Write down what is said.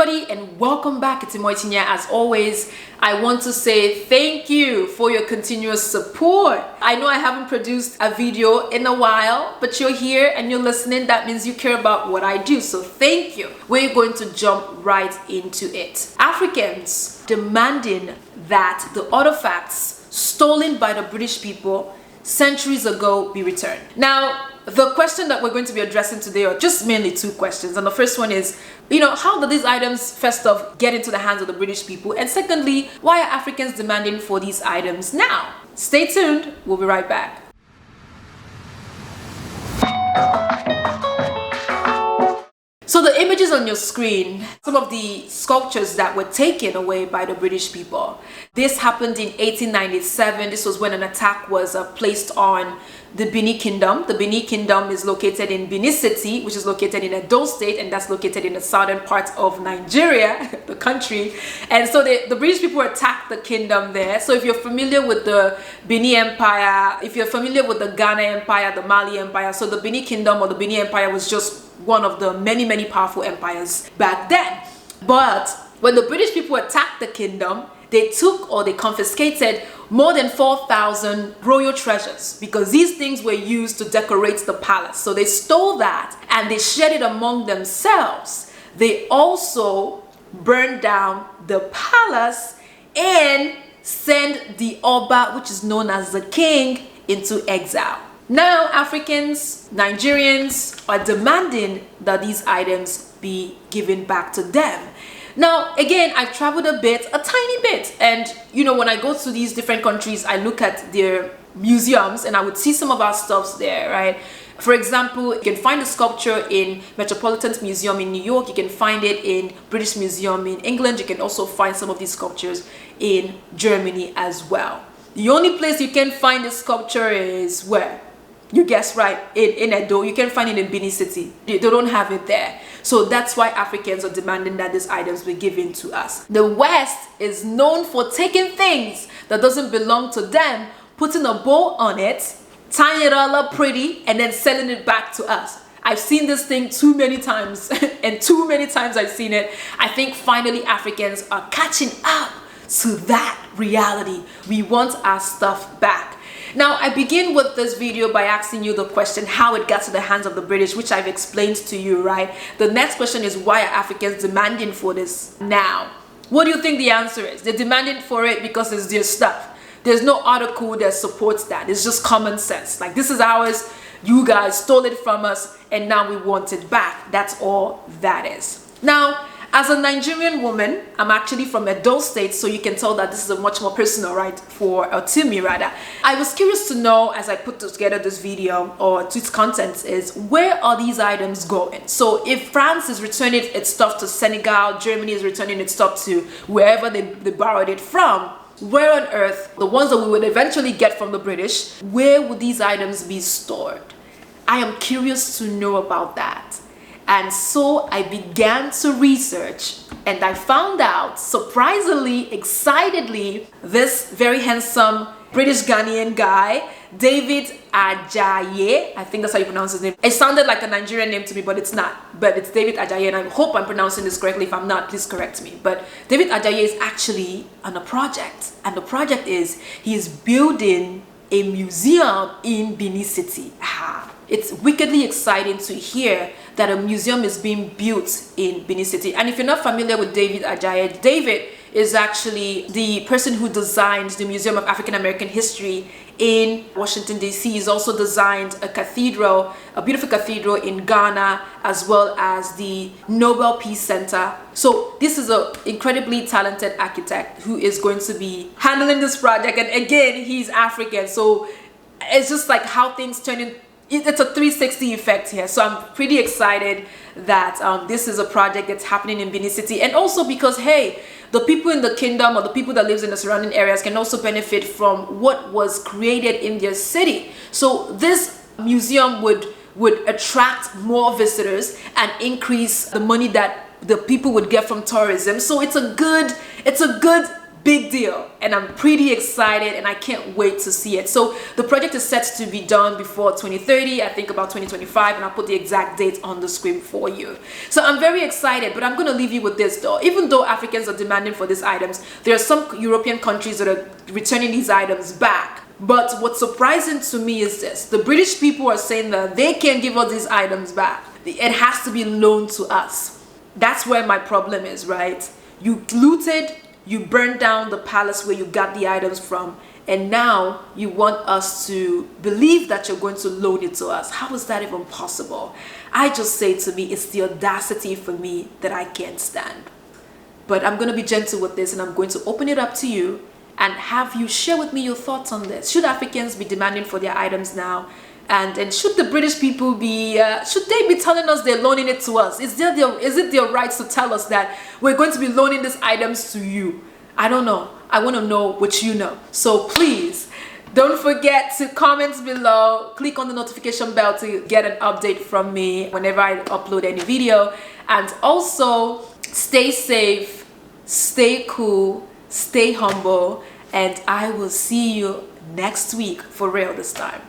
everybody, and welcome back. It's Imoitinya. As always, I want to say thank you for your continuous support. I know I haven't produced a video in a while, but you're here and you're listening. That means you care about what I do, so thank you. We're going to jump right into it. Africans demanding that the artifacts stolen by the British people centuries ago be returned. Now, the question that we're going to be addressing today are just mainly two questions. And the first one is, how do these items first off get into the hands of the British people? And secondly, why are Africans demanding for these items now? Stay tuned, we'll be right back. So the images on your screen, some of the sculptures that were taken away by the British people. This happened in 1897. This was when an attack was placed on the Benin Kingdom. The Benin Kingdom is located in Benin City, which is located in Edo State, and that's located in the southern part of Nigeria, the country. And so the British people attacked the kingdom there. So if you're familiar with the Benin Empire, if you're familiar with the Ghana Empire, the Mali Empire, so the Benin Kingdom or the Benin Empire was just one of the many powerful empires back then. But when the British people attacked the kingdom, they took or they confiscated more than 4,000 royal treasures, because these things were used to decorate the palace. So they stole that and they shared it among themselves. They also burned down the palace and sent the Oba, which is known as the king, into exile. Now Africans, Nigerians are demanding that these items be given back to them. Now, again, I've traveled a tiny bit, and when I go to these different countries, I look at their museums and I would see some of our stuffs there, right? For example, you can find a sculpture in Metropolitan Museum in New York. You can find it in British Museum in England. You can also find some of these sculptures in Germany as well. The only place you can find this sculpture is where? You guessed right, in Edo. You can find it in Benin City. They don't have it there. So that's why Africans are demanding that these items be given to us. The West is known for taking things that doesn't belong to them, putting a bow on it, tying it all up pretty, and then selling it back to us. I've seen this thing too many times, and too many times I've seen it. I think finally Africans are catching up to that reality. We want our stuff back. Now, I begin with this video by asking you the question how it got to the hands of the British, which I've explained to you, right? The next question is, why are Africans demanding for this now? What do you think the answer is? They're demanding for it because it's their stuff. There's no article that supports that. It's just common sense. Like, this is ours, you guys stole it from us, and now we want it back. That's all that is. Now, as a Nigerian woman, I'm actually from Edo State, so you can tell that this is a much more personal, right, to me rather. I was curious to know, as I put together this video or to its contents, is where are these items going? So if France is returning its stuff to Senegal, Germany is returning its stuff to wherever they borrowed it from, where on earth, the ones that we would eventually get from the British, where would these items be stored? I am curious to know about that. And so I began to research, and I found out, surprisingly, excitedly, this very handsome British Ghanaian guy, David Ajayi, I think that's how you pronounce his name. It sounded like a Nigerian name to me, but it's not. But it's David Ajayi, and I hope I'm pronouncing this correctly. If I'm not, please correct me. But David Ajayi is actually on a project, and the project is he is building a museum in Benin City. It's wickedly exciting to hear that a museum is being built in Benin City. And if you're not familiar with David Ajayi, David is actually the person who designed the Museum of African American History in Washington, D.C. He's also designed a cathedral, a beautiful cathedral in Ghana, as well as the Nobel Peace Center. So this is an incredibly talented architect who is going to be handling this project. And again, he's African. So it's just like how things turn in. It's a 360 effect here. So I'm pretty excited that this is a project that's happening in Benin City. And also because, hey, the people in the kingdom or the people that lives in the surrounding areas can also benefit from what was created in their city. So this museum would attract more visitors and increase the money that the people would get from tourism. So it's a good big deal, and I'm pretty excited and I can't wait to see it. So the project is set to be done before 2030, I think about 2025, and I'll put the exact date on the screen for you. So I'm very excited, but I'm going to leave you with this though. Even though Africans are demanding for these items, there are some European countries that are returning these items back. But what's surprising to me is this: the British people are saying that they can't give us these items back. It has to be loaned to us. That's where my problem is, right? You looted, you burned down the palace where you got the items from, and now you want us to believe that you're going to loan it to us. How is that even possible? I just say to me, it's the audacity for me that I can't stand. But I'm going to be gentle with this, and I'm going to open it up to you and have you share with me your thoughts on this. Should Africans be demanding for their items now? And should the British people be, should they be telling us they're loaning it to us? Is it their rights to tell us that we're going to be loaning these items to you? I don't know. I want to know what you know. So please, don't forget to comment below. Click on the notification bell to get an update from me whenever I upload any video. And also, stay safe, stay cool, stay humble, and I will see you next week, for real this time.